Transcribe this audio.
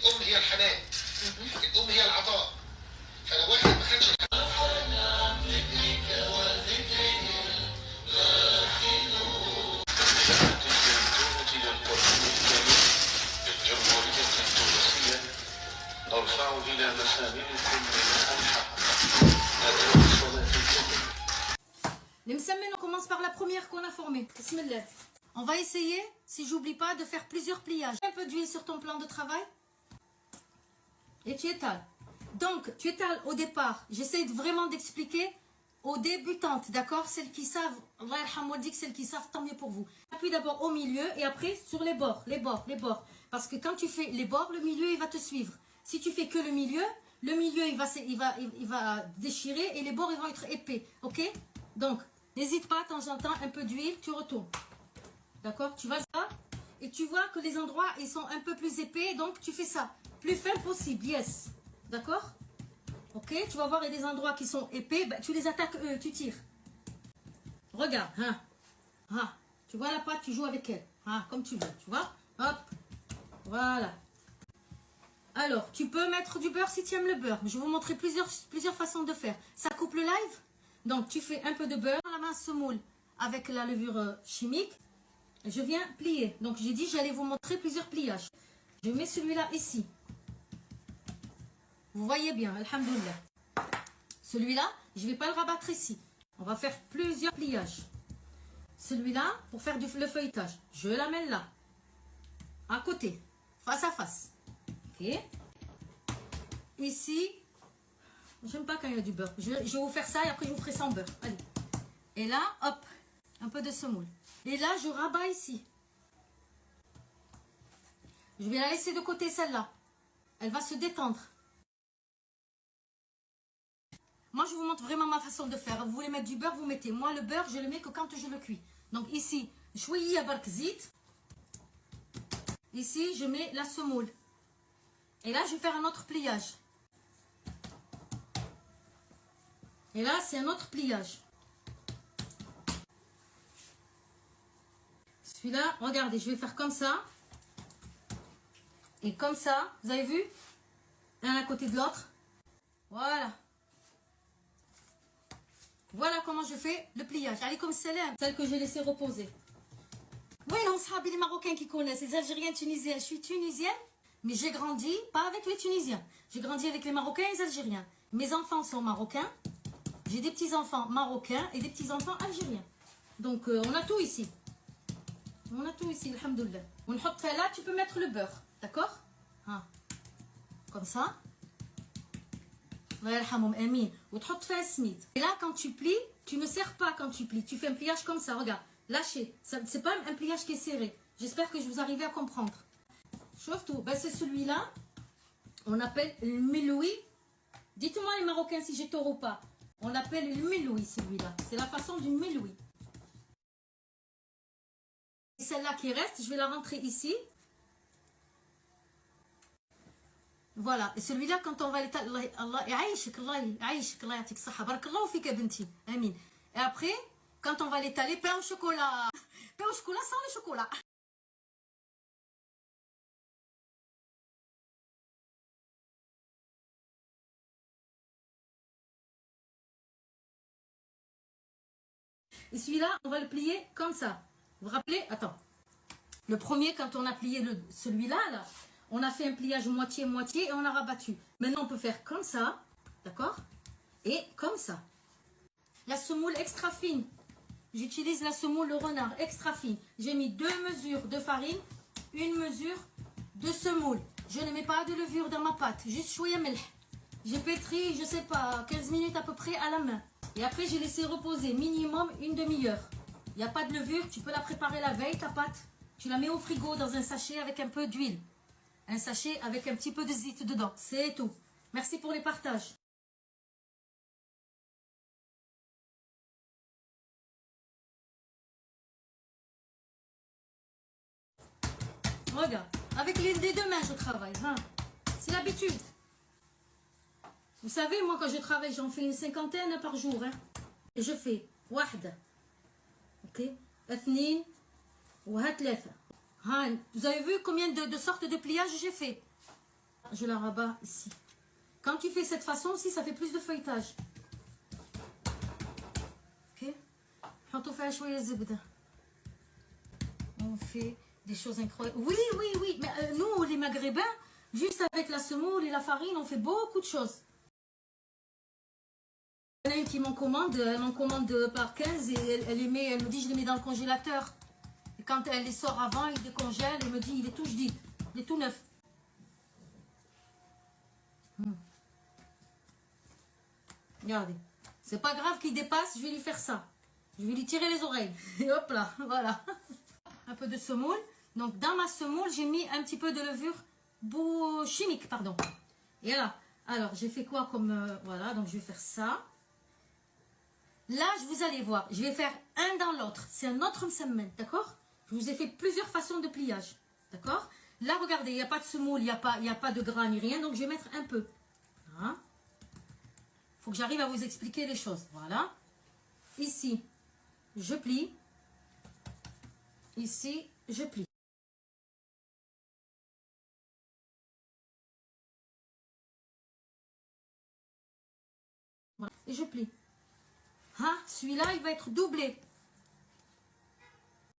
الام هي الحنان، الام هي العطاء. فلو واحد ما خدش نرفع إلى مسامعكم بناء الحق. Les msemmènes, on commence par la première qu'on a formée. Bismillah. On va essayer, si j'oublie pas, de faire plusieurs pliages. Un peu d'huile sur ton plan de travail. Et tu étales. Donc, tu étales au départ. J'essaie vraiment d'expliquer aux débutantes, d'accord? Celles qui savent, Allah yarhamou dit que celles qui savent, tant mieux pour vous. Appuie d'abord au milieu et après sur les bords, les bords, les bords. Parce que quand tu fais les bords, le milieu, il va te suivre. Si tu fais que le milieu, il va déchirer et les bords, ils vont être épais. Ok? Donc, n'hésite pas, de temps en temps, un peu d'huile, tu retournes. D'accord? Tu vas ça et tu vois que les endroits, ils sont un peu plus épais, donc tu fais ça. Plus fin possible, yes. D'accord? Ok? Tu vas voir, il y a des endroits qui sont épais, ben, tu les attaques, tu tires. Regarde, hein? Ah, tu vois la pâte, tu joues avec elle. Ah, comme tu veux, tu vois? Hop, voilà. Alors, tu peux mettre du beurre si tu aimes le beurre. Je vais vous montrer plusieurs façons de faire. Ça coupe le live. Donc, tu fais un peu de beurre. La main semoule avec la levure chimique. Je viens plier. Donc, j'ai dit j'allais vous montrer plusieurs pliages. Je mets celui-là ici. Vous voyez bien, alhamdoulilah. Celui-là, je ne vais pas le rabattre ici. On va faire plusieurs pliages. Celui-là, pour faire le feuilletage, je l'amène là. À côté, face à face. Ok. Ici, j'aime pas quand il y a du beurre. Je vais vous faire ça et après je vous ferai sans beurre. Allez. Et là, hop, un peu de semoule. Et là, je rabats ici. Je vais la laisser de côté celle-là. Elle va se détendre. Moi, je vous montre vraiment ma façon de faire. Vous voulez mettre du beurre, vous mettez. Moi, le beurre, je le mets que quand je le cuis. Donc ici, chouïa barkzit. Ici, je mets la semoule. Et là, je vais faire un autre pliage. Et là, c'est un autre pliage. Celui-là, regardez, je vais faire comme ça. Et comme ça, vous avez vu? Un à côté de l'autre. Voilà. Voilà comment je fais le pliage. Allez, comme celle-là, celle que j'ai laissée reposer. Oui, non, ça, les Marocains qui connaissent, les Algériens, Tunisiens. Je suis tunisienne, mais j'ai grandi pas avec les Tunisiens. J'ai grandi avec les Marocains et les Algériens. Mes enfants sont marocains. J'ai des petits-enfants marocains et des petits-enfants algériens. Donc, on a tout ici. On a tout ici, alhamdoulilah. Là, tu peux mettre le beurre, d'accord? Ah. Comme ça. Et là, quand tu plies, tu ne serres pas quand tu plies. Tu fais un pliage comme ça, regarde. Lâchez. C'est pas un pliage qui est serré. J'espère que je vous arrive à comprendre. Chauffe tout. Ben, c'est celui-là. On appelle le miloui. Dites-moi les Marocains si j'ai tort ou pas. On l'appelle le miloui, celui-là. C'est la façon du miloui. Celle-là qui reste, je vais la rentrer ici. Voilà. Et celui-là, quand on va l'étaler, Allah yaïshik, Allah yaïshik, Allah yatik saha, barakallahu fika benti. Amin. Et après, quand on va l'étaler, pain au chocolat. Pain au chocolat sans le chocolat. Et celui-là, on va le plier comme ça. Vous vous rappelez? Attends. Le premier, quand on a plié celui-là, là, on a fait un pliage moitié-moitié et on a rabattu. Maintenant, on peut faire comme ça, d'accord? Et comme ça. La semoule extra fine. J'utilise la semoule le renard extra fine. J'ai mis 2 mesures de farine, 1 mesure de semoule. Je ne mets pas de levure dans ma pâte, juste chouïa melh. J'ai pétri, je sais pas, 15 minutes à peu près à la main. Et après, j'ai laissé reposer minimum 1 demi-heure. Il n'y a pas de levure, tu peux la préparer la veille, ta pâte. Tu la mets au frigo dans un sachet avec un peu d'huile. Un sachet avec un petit peu de zit dedans. C'est tout. Merci pour les partages. Regarde, avec les 2 mains, je travaille. Hein. C'est l'habitude. Vous savez, moi, quand je travaille, j'en fais une 50aine par jour. Hein. Et je fais wahda. Ok. Athnin. Ou hatlefa. Vous avez vu combien de sortes de pliages j'ai fait? Je la rabats ici. Quand tu fais cette façon aussi, ça fait plus de feuilletage. Ok. On fait des choses incroyables. Oui, oui, oui. Mais nous, les Maghrébins, juste avec la semoule et la farine, on fait beaucoup de choses. Il y en a une qui m'en commande, elle m'en commande par 15 et elle me dit je les mets dans le congélateur. Et quand elle les sort avant, il décongèle, elle me dit il est tout jadid, il est tout neuf. Regardez, c'est pas grave qu'il dépasse, je vais lui faire ça. Je vais lui tirer les oreilles. Et hop là, voilà. Un peu de semoule. Donc dans ma semoule, j'ai mis un petit peu de levure chimique, pardon. Et là, alors j'ai fait quoi comme... voilà, donc je vais faire ça. Là, vous allez voir, je vais faire un dans l'autre. C'est un autre msemen, d'accord? Je vous ai fait plusieurs façons de pliage, d'accord? Là, regardez, il n'y a pas de semoule, il n'y a pas de gras ni rien, donc je vais mettre un peu. Voilà. Faut que j'arrive à vous expliquer les choses. Voilà. Ici, je plie. Ici, je plie. Voilà. Et je plie. Ah, celui-là, il va être doublé.